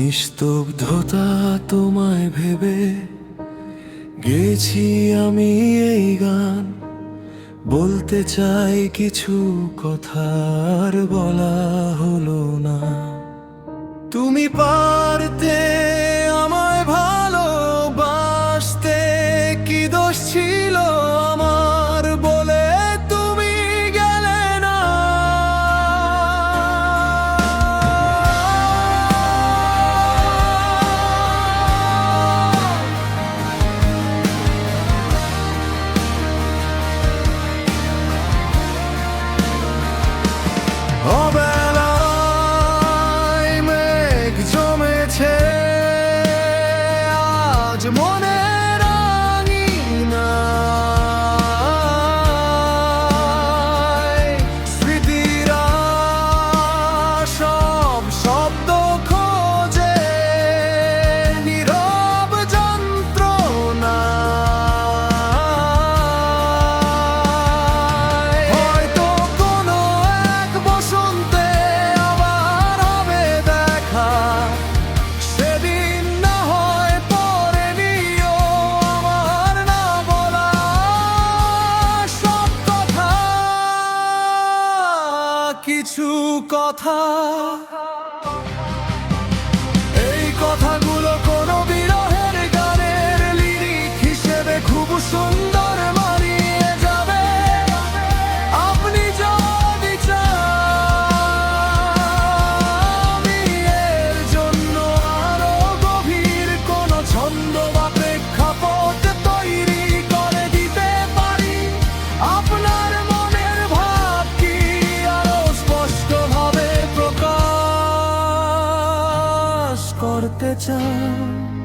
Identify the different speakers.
Speaker 1: নিস্তব্ধতা তোমায় ভেবে গেছি আমি এই গান, বলতে চাই কিছু কথার বলা হলো না। তুমি পারতে আমায় ভালোবাসতে, কি দোষ ছিল আমার বলে তুমি গেলে না। অবেলায় মেঘ জমেছে আজ মনের আঙিনায়, স্মৃতিরা সব শব্দ খোঁজে নীরব যন্ত্রণায়। হয়তো কোনো এক বসন্তে আবার হবে দেখা, সেদিন না হয় পরে নিও আমার না বলা সব কথা। কিছু কথা, এই কথাগুলো কোনো বিরহের গানের লিরিক হিসেবে খুব সুন্দর মানিয়ে যাবে। আপনি যদি চান আমি এর জন্য আরো গভীর কোনো ছন্দ বা প্রেক্ষাপট তৈরি করে দিতে পারি। আপনার মনের ভাব কি আরো স্পষ্টভাবে প্রকাশ করতে চান?